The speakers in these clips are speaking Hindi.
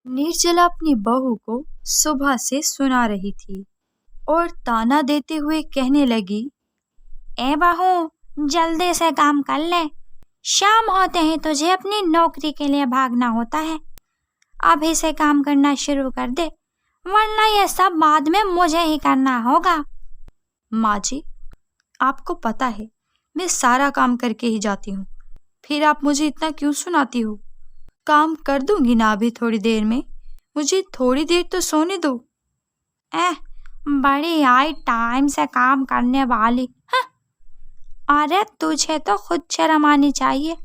निर्जला अपनी बहू को सुबह से सुना रही थी और ताना देते हुए कहने लगी, ए बहू, जल्दी से काम कर ले। शाम होते ही तुझे अपनी नौकरी के लिए भागना होता है। अभी से काम करना शुरू कर दे, वरना यह सब बाद में मुझे ही करना होगा। माँ जी, आपको पता है मैं सारा काम करके ही जाती हूँ, फिर आप मुझे इतना क्यों सुनाती हो? काम कर दूंगी ना अभी थोड़ी देर में, मुझे थोड़ी देर तो सोने दो। बड़ी आई टाइम से काम करने वाली। हाँ? अरे तुझे तो खुद शर्म आनी चाहिए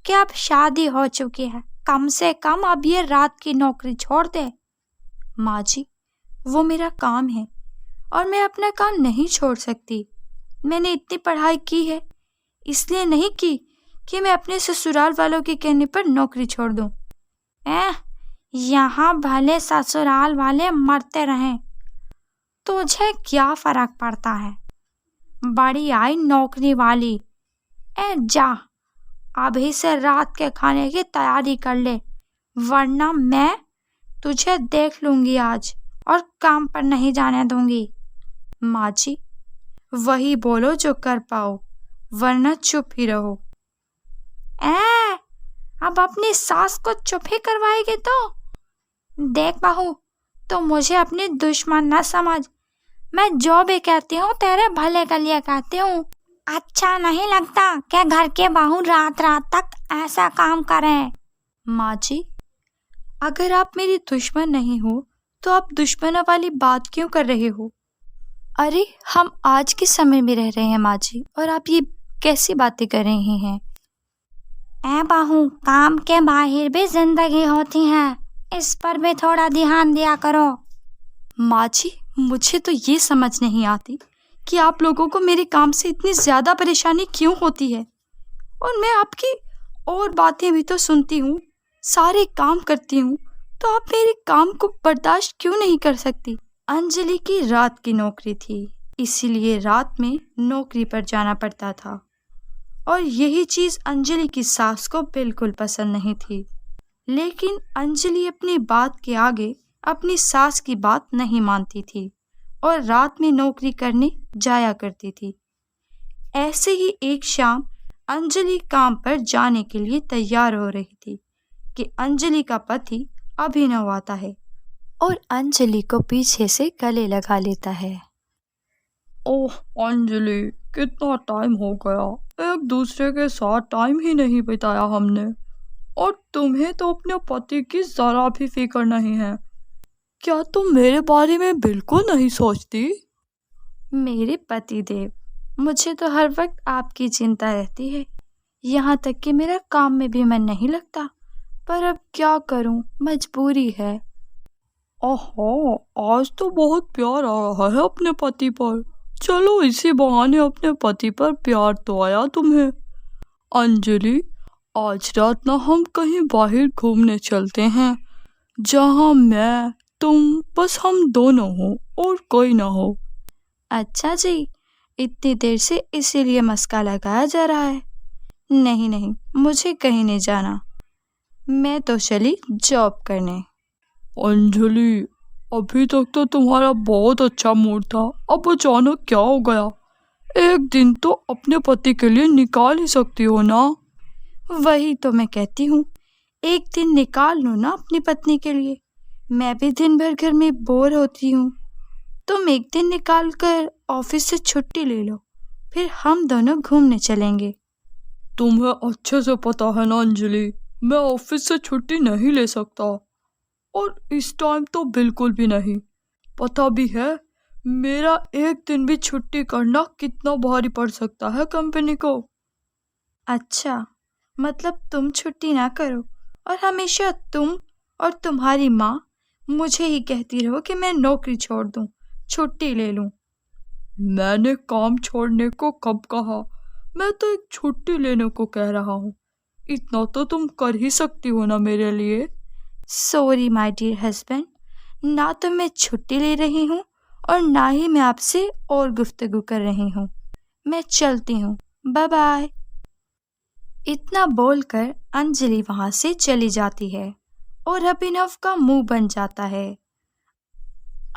कि अब शादी हो चुकी है, कम से कम अब ये रात की नौकरी छोड़ दे। माँ जी, वो मेरा काम है और मैं अपना काम नहीं छोड़ सकती। मैंने इतनी पढ़ाई की है, इसलिए नहीं की कि मैं अपने ससुराल वालों के कहने पर नौकरी छोड़ दूं। यहाँ भले ससुराल वाले मरते रहें, तुझे क्या फर्क पड़ता है? बड़ी आई नौकरी वाली। जा, अभी से रात के खाने की तैयारी कर ले, वरना मैं तुझे देख लूंगी आज और काम पर नहीं जाने दूंगी। माँ जी, वही बोलो जो कर पाओ, वरना चुप ही रहो। अब अपनी सास को चुप ही करवाएगी तो? देख बहू, तो मुझे अपनी दुश्मन न समझ। मैं जो भी कहती हूँ तेरे भले के लिए कहती हूँ। अच्छा नहीं लगता कि घर के बहू रात रात तक ऐसा काम करें। माँ जी, अगर आप मेरी दुश्मन नहीं हो तो आप दुश्मनों वाली बात क्यों कर रहे हो? अरे हम आज के समय में रह रहे हैं माँ जी, और आप ये कैसी बातें कर रहे हैं? बहू, काम के बाहर भी जिंदगी होती है, इस पर भी थोड़ा ध्यान दिया करो। माँ जी, मुझे तो ये समझ नहीं आती कि आप लोगों को मेरे काम से इतनी ज्यादा परेशानी क्यों होती है। और मैं आपकी और बातें भी तो सुनती हूँ, सारे काम करती हूँ, तो आप मेरे काम को बर्दाश्त क्यों नहीं कर सकती? अंजलि की रात की नौकरी थी, इसीलिए रात में नौकरी पर जाना पड़ता था, और यही चीज अंजलि की सास को बिल्कुल पसंद नहीं थी। लेकिन अंजलि अपनी बात के आगे अपनी सास की बात नहीं मानती थी और रात में नौकरी करने जाया करती थी। ऐसे ही एक शाम अंजलि काम पर जाने के लिए तैयार हो रही थी कि अंजलि का पति अभिनव आता है और अंजलि को पीछे से गले लगा लेता है। ओह अंजलि, कितना टाइम हो गया, एक दूसरे के साथ टाइम ही नहीं बिताया हमने। और तुम्हें तो अपने पति की जरा भी फिक्र नहीं है। क्या तुम मेरे बारे में बिल्कुल नहीं सोचती? मेरे पति देव, मुझे तो हर वक्त आपकी चिंता रहती है, यहाँ तक कि मेरा काम में भी मन नहीं लगता, पर अब क्या करूं, मजबूरी है। ओहो, आज तो बहुत प्यार आ रहा है अपने पति पर। चलो इसी बहाने अपने पति पर प्यार तो आया तुम्हें। अंजलि, आज रात ना हम कहीं बाहर घूमने चलते हैं, जहाँ मैं तुम बस हम दोनों हो और कोई ना हो। अच्छा जी, इतनी देर से इसीलिए मस्का लगाया जा रहा है? नहीं नहीं, मुझे कहीं नहीं जाना, मैं तो चली जॉब करने। अंजलि, अभी तक तो तुम्हारा बहुत अच्छा मूड था, अब अचानक क्या हो गया? एक दिन तो अपने पति के लिए निकाल ही सकती हो ना? वही तो मैं कहती हूँ, एक दिन निकाल लो ना अपनी पत्नी के लिए। मैं भी दिन भर घर में बोर होती हूँ, तुम एक दिन निकाल कर ऑफिस से छुट्टी ले लो, फिर हम दोनों घूमने चलेंगे। तुम्हें अच्छे से पता है ना अंजलि, मैं ऑफिस से छुट्टी नहीं ले सकता, और इस टाइम तो बिल्कुल भी नहीं। पता भी है मेरा एक दिन भी छुट्टी करना कितना भारी पड़ सकता है कंपनी को। अच्छा, मतलब तुम छुट्टी ना करो और हमेशा तुम और तुम्हारी माँ मुझे ही कहती रहो कि मैं नौकरी छोड़ दूं, छुट्टी ले लूं। मैंने काम छोड़ने को कब कहा? मैं तो एक छुट्टी लेने को कह रहा हूँ। इतना तो तुम कर ही सकती हो ना मेरे लिए। सॉरी माय डियर हस्बैंड, ना तो मैं छुट्टी ले रही हूँ और ना ही मैं आपसे और गुफ्तगू कर रही हूँ। मैं चलती हूँ, बाय बाय। इतना बोलकर अंजलि वहां से चली जाती है और अभिनव का मुंह बन जाता है।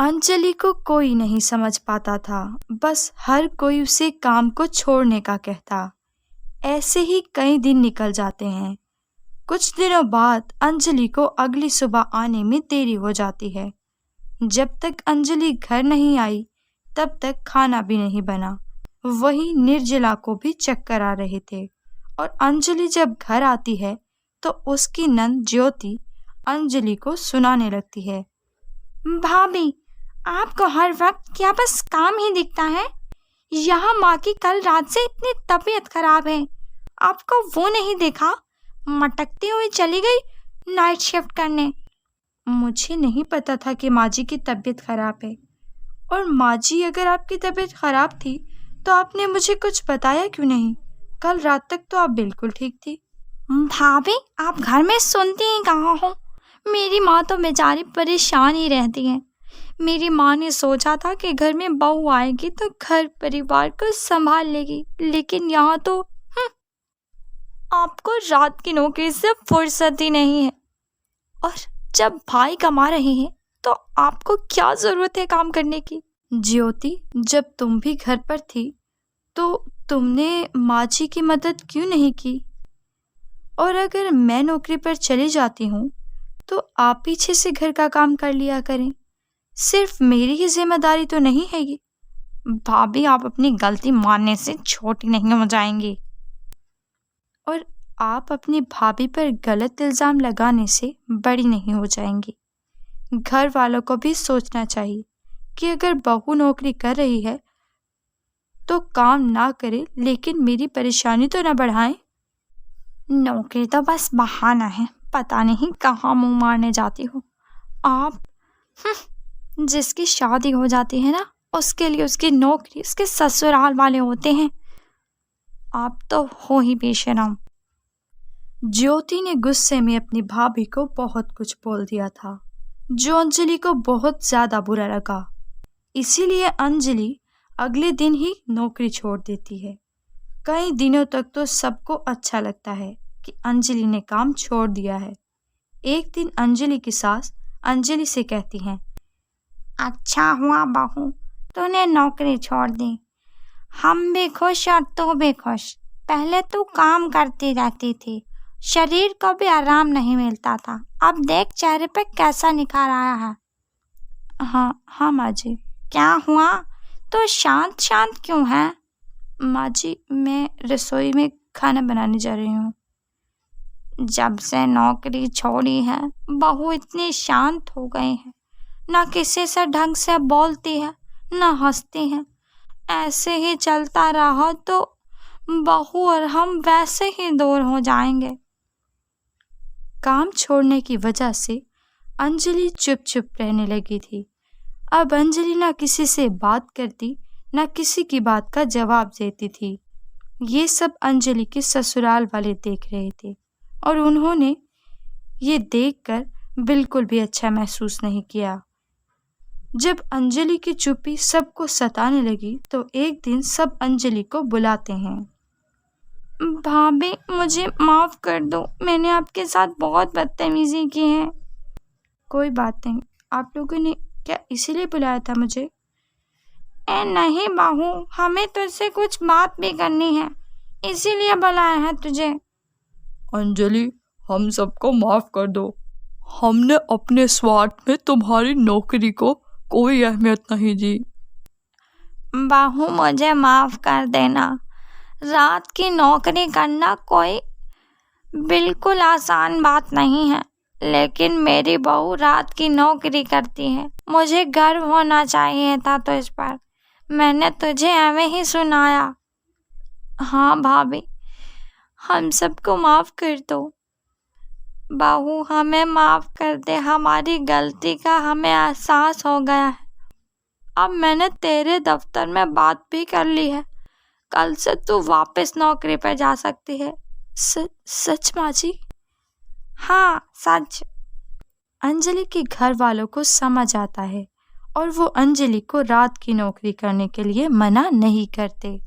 अंजलि को कोई नहीं समझ पाता था, बस हर कोई उसे काम को छोड़ने का कहता। ऐसे ही कई दिन निकल जाते हैं। कुछ दिनों बाद अंजलि को अगली सुबह आने में देरी हो जाती है। जब तक अंजलि घर नहीं आई तब तक खाना भी नहीं बना। वहीं निर्जला को भी चक्कर आ रहे थे और अंजलि जब घर आती है तो उसकी नंद ज्योति अंजलि को सुनाने लगती है। भाभी, आपको हर वक्त क्या बस काम ही दिखता है? यहाँ माँ की कल रात से इतनी तबीयत खराब है, आपको वो नहीं देखा? मटकती हुई चली गई नाइट शिफ्ट करने। मुझे नहीं पता था कि माँ जी की तबीयत खराब है। और माँ जी, अगर आपकी तबीयत खराब थी तो आपने मुझे कुछ बताया क्यों नहीं? कल रात तक तो आप बिल्कुल ठीक थी। भाभी, आप घर में सुनती ही कहाँ हो? मेरी माँ तो बेचारी परेशान ही रहती है। मेरी माँ ने सोचा था कि घर में बहू आएगी तो घर परिवार को संभाल लेगी, लेकिन यहाँ तो आपको रात की नौकरी से फुर्सत ही नहीं है। और जब भाई कमा रहे हैं तो आपको क्या जरूरत है काम करने की? ज्योति, जब तुम भी घर पर थी तो तुमने माँ जी की मदद क्यों नहीं की? और अगर मैं नौकरी पर चली जाती हूँ तो आप पीछे से घर का काम कर लिया करें। सिर्फ मेरी ही जिम्मेदारी तो नहीं है ये। भाभी, आप अपनी गलती मानने से छोटी नहीं हो जाएंगी। और आप अपनी भाभी पर गलत इल्ज़ाम लगाने से बड़ी नहीं हो जाएंगी। घर वालों को भी सोचना चाहिए कि अगर बहू नौकरी कर रही है तो काम ना करे, लेकिन मेरी परेशानी तो ना बढ़ाएं। नौकरी तो बस बहाना है, पता नहीं कहाँ मुंह मारने जाती हो आप। जिसकी शादी हो जाती है ना, उसके लिए उसकी नौकरी उसके ससुराल वाले होते हैं। आप तो हो ही बेशरम। ज्योति ने गुस्से में अपनी भाभी को बहुत कुछ बोल दिया था, जो अंजलि को बहुत ज्यादा बुरा लगा। इसीलिए अंजलि अगले दिन ही नौकरी छोड़ देती है। कई दिनों तक तो सबको अच्छा लगता है कि अंजलि ने काम छोड़ दिया है। एक दिन अंजलि की सास अंजलि से कहती हैं, अच्छा हुआ बहू, तूने नौकरी छोड़ दी। हम भी खुश और तू भी खुश। पहले तू काम करती रहती थी, शरीर को भी आराम नहीं मिलता था। अब देख चेहरे पे कैसा निखार आया है। हाँ माँ जी। क्या हुआ? तो शांत शांत क्यों है? माँ जी, मैं रसोई में खाना बनाने जा रही हूँ। जब से नौकरी छोड़ी है बहू इतनी शांत हो गई है, ना किसी से ढंग से बोलती है ना हंसती है। ऐसे ही चलता रहा तो बहू और हम वैसे ही दूर हो जाएंगे। काम छोड़ने की वजह से अंजलि चुप चुप रहने लगी थी। अब अंजलि ना किसी से बात करती, ना किसी की बात का जवाब देती थी। ये सब अंजलि के ससुराल वाले देख रहे थे और उन्होंने ये देखकर बिल्कुल भी अच्छा महसूस नहीं किया। जब अंजलि की चुप्पी सबको सताने लगी तो एक दिन सब अंजलि को बुलाते हैं। भाभी, मुझे माफ़ कर दो, मैंने आपके साथ बहुत बदतमीजी की है। कोई बात नहीं, आप लोगों ने क्या इसीलिए बुलाया था मुझे? नहीं बहू, हमें तुझसे कुछ बात भी करनी है, इसीलिए बुलाया है तुझे। अंजलि, हम सबको माफ़ कर दो। हमने अपने स्वार्थ में तुम्हारी नौकरी को कोई अहमियत नहीं दी। बहू, मुझे माफ़ कर देना। रात की नौकरी करना कोई बिल्कुल आसान बात नहीं है, लेकिन मेरी बहू रात की नौकरी करती है। मुझे गर्व होना चाहिए था तो इस पर मैंने तुझे एवं ही सुनाया। हाँ भाभी, हम सबको माफ़ कर दो। बहू, हमें माफ़ कर दे, हमारी गलती का हमें एहसास हो गया है। अब मैंने तेरे दफ्तर में बात भी कर ली है, कल से तू वापस नौकरी पर जा सकती है। सच माँ जी? हाँ, सच। अंजलि के घर वालों को समझ आता है और वो अंजलि को रात की नौकरी करने के लिए मना नहीं करते।